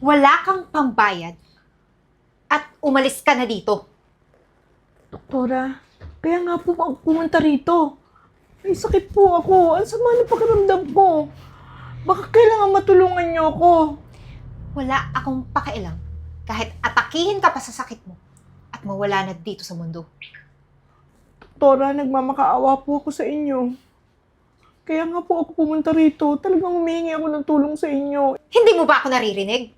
Wala kang pambayad at umalis ka na dito. Doktora, kaya nga po ako pumunta rito. May sakit po ako. Ang sama ng pakiramdam ko. Baka kailangan matulungan niyo ako. Wala akong pakialam kahit atakihin ka pa sa sakit mo at mawala na dito sa mundo. Doktora, nagmamakaawa po ako sa inyo. Kaya nga po ako pumunta rito. Talagang humihingi ako ng tulong sa inyo. Hindi mo ba ako naririnig?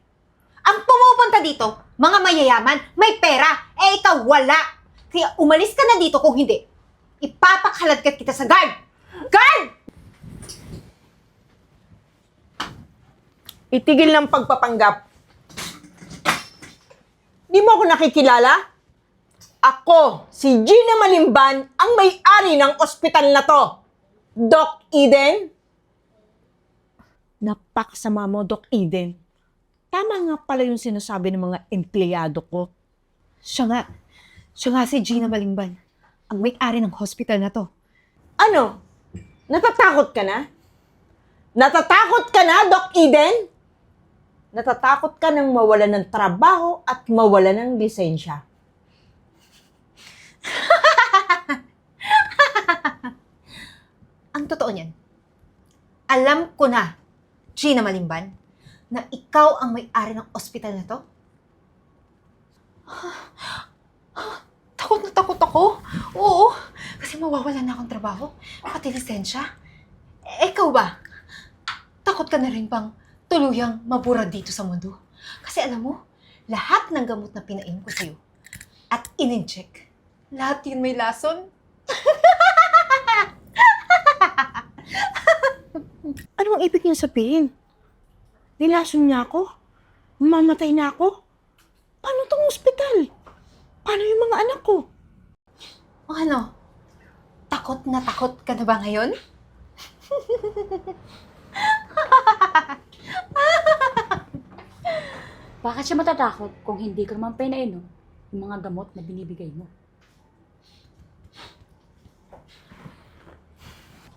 Ang pumupunta dito, mga mayayaman, may pera, eh ikaw wala. Kaya umalis ka na dito kung hindi. Ipapakaladkat kita sa guard! Guard! Itigil ng pagpapanggap. Di mo ako nakikilala? Ako, si Gina Malimban, ang may-ari ng ospital na to. Doc Eden? Napakasama mo, Doc Eden. Tama nga pala yung sinasabi ng mga empleyado ko. Siya nga si Gina Malimban, ang may-ari ng hospital na to. Ano? Natatakot ka na? Natatakot ka na, Doc Eden? Natatakot ka nang mawalan ng trabaho at mawalan ng lisensya. Ang totoo niyan, alam ko na, Gina Malimban, na ikaw ang may-ari ng ospital na to. Takot na takot ako. Oo, kasi mawawalan na akong trabaho, pati lisensya. Ikaw ba? Takot ka na rin bang tuluyang mabura dito sa mundo? Kasi alam mo, lahat ng gamot na pinain ko sa'yo at in-inject, lahat yun may lason. Ano ang ibig niya sabihin? Nilason niya ako? Mamatay na ako? Paano tong ospital? Paano yung mga anak ko? O ano? Takot na takot ka na ba ngayon? Bakit siya matatakot kung hindi ka naman pinainom yung mga gamot na binibigay mo?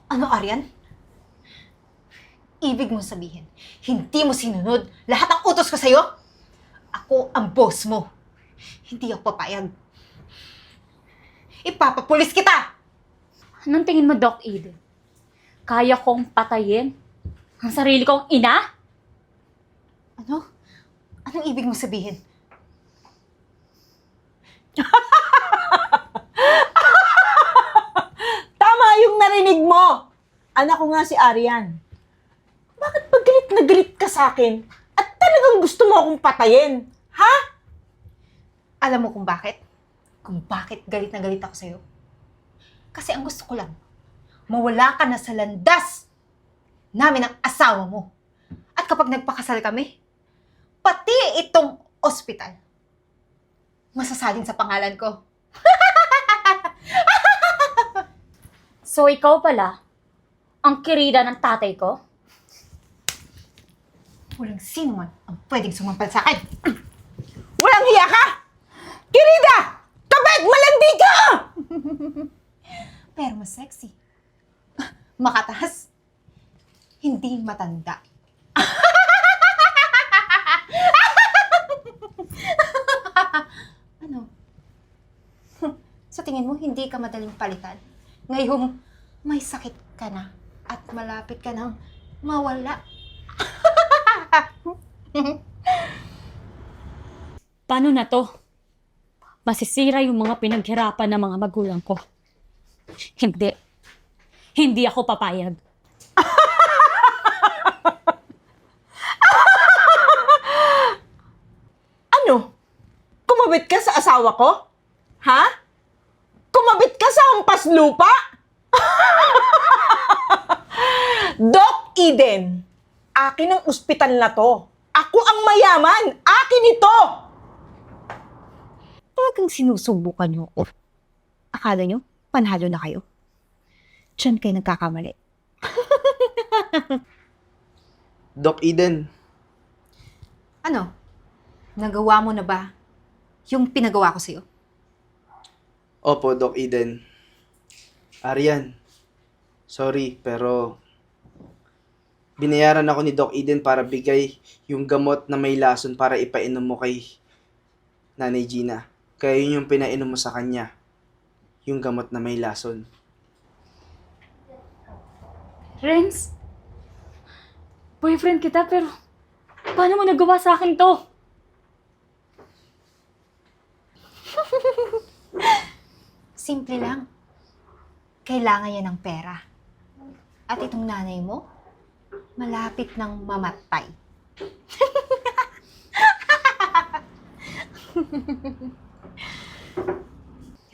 Ano, Aryan? Ibig mo sabihin, hindi mo sinunod lahat ng utos ko sa'yo? Ako ang boss mo. Hindi ako papayag. Ipapapulis kita! Anong tingin mo, Doc Eden? Kaya kong patayin ang sarili kong ina? Ano? Anong ibig mo sabihin? Tama yung narinig mo! Anak ko nga si Arian. Bakit pag galit na galit ka sa akin at talagang gusto mo akong patayin? Ha? Alam mo kung bakit? Kung bakit galit na galit ako sa'yo? Kasi ang gusto ko lang, mawala ka na sa landas namin ng asawa mo. At kapag nagpakasal kami, pati itong ospital, masasalin sa pangalan ko. So ikaw pala, ang kirida ng tatay ko? Walang sino man ang pwedeng sumampal sa akin. Walang hiya ka! Kirida! Kabait! Malandi ka! Pero mas sexy. Makataas. Hindi matanda. Ano? Sa tingin mo, hindi ka madaling palitan? Ngayong may sakit ka na at malapit ka nang mawala. Paano na to? Masisira yung mga pinaghirapan ng mga magulang ko. Hindi. Hindi ako papayag. Ano? Kumabit ka sa asawa ko? Ha? Kumabit ka sa hampas lupa? Doc Eden, akin ang ospital na to. Ako ang mayaman. Akin ito. Talagang sinusubukan niyo ako. Akala niyo, panalo na kayo? Diyan kayo nagkakamali. Doc Eden, Ano? Nagawa mo na ba yung pinagawa ko sa'yo? opo Doc Eden. Arian, sorry pero Binayaran ako ni Doc Eden para bigay yung gamot na may lason para ipainom mo kay Nanay Gina. Kaya yun yung pinainom mo sa kanya. Yung gamot na may lason. Renz, boyfriend kita pero paano mo nagawa sa akin to? Simple lang. Kailangan niya ng pera. At itong nanay mo, malapit ng mamatay.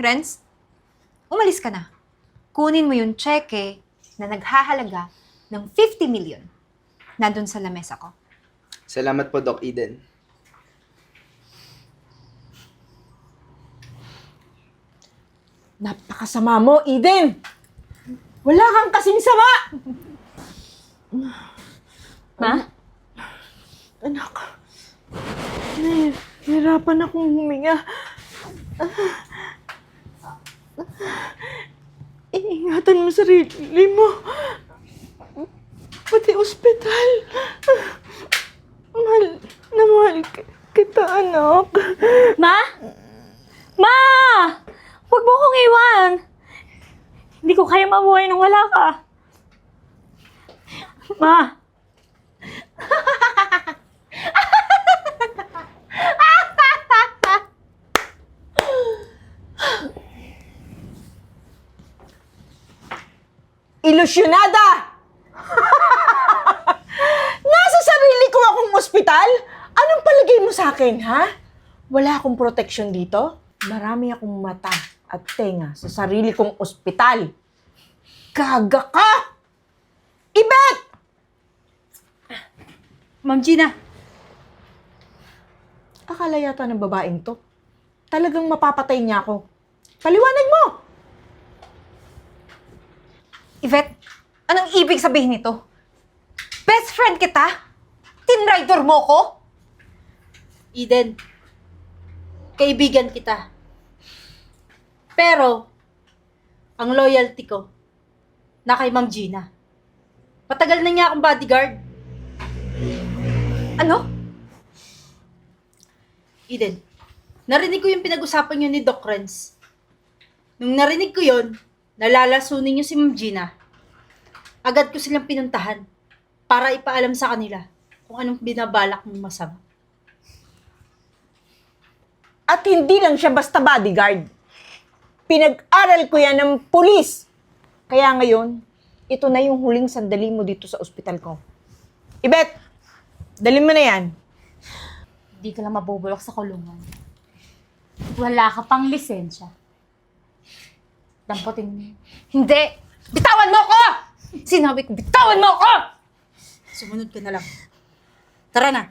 Renz, umalis ka na. Kunin mo yung cheque na naghahalaga ng 50 million. Nandun sa lamesa ko. Salamat po, Doc Eden. Napakasama mo, Eden! Wala kang kasing sama! Ma? Anak, nahihirapan akong huminga. Iingatan mo sarili mo. Pati ospital. Mahal na mahal kita, anak. Ma? Ma! Huwag mo kong iwan! Hindi ko kaya mabuhay nang wala ka. Ma! Ilusyonada! Nasa sarili ko akong ospital? Anong palagay mo sa akin, ha? Wala akong proteksyon dito. Marami akong mata at tenga sa sarili kong ospital. Gaga ka! Ibet! Ma'am Gina, Akala yata ng babaeng to. Talagang mapapatay niya ako. Paliwanag mo! Yvette, anong ibig sabihin nito? Best friend kita? Tinrider mo ko? Eden, kaibigan kita. Pero, ang loyalty ko, na kay Ma'am Gina. Matagal na niya akong bodyguard. Ano? Eden, narinig ko yung pinag-usapan niyo ni Doc Renz. Nung narinig ko yon, nalalasunin niyo si Ma'am Gina. Agad ko silang pinuntahan para ipaalam sa kanila kung anong binabalak mong masama. At hindi lang siya basta bodyguard. Pinag-aral ko yan ng pulis. Kaya ngayon, ito na yung huling sandali mo dito sa ospital ko. Ibet, dali mo na yan. hindi ka lang mabubulok sa kulungan. Wala ka pang lisensya. Damputin mo. Hindi! Bitawan mo ko! Sinabi ko, bitawan mo ko! Sumunod ka na lang. Tara na.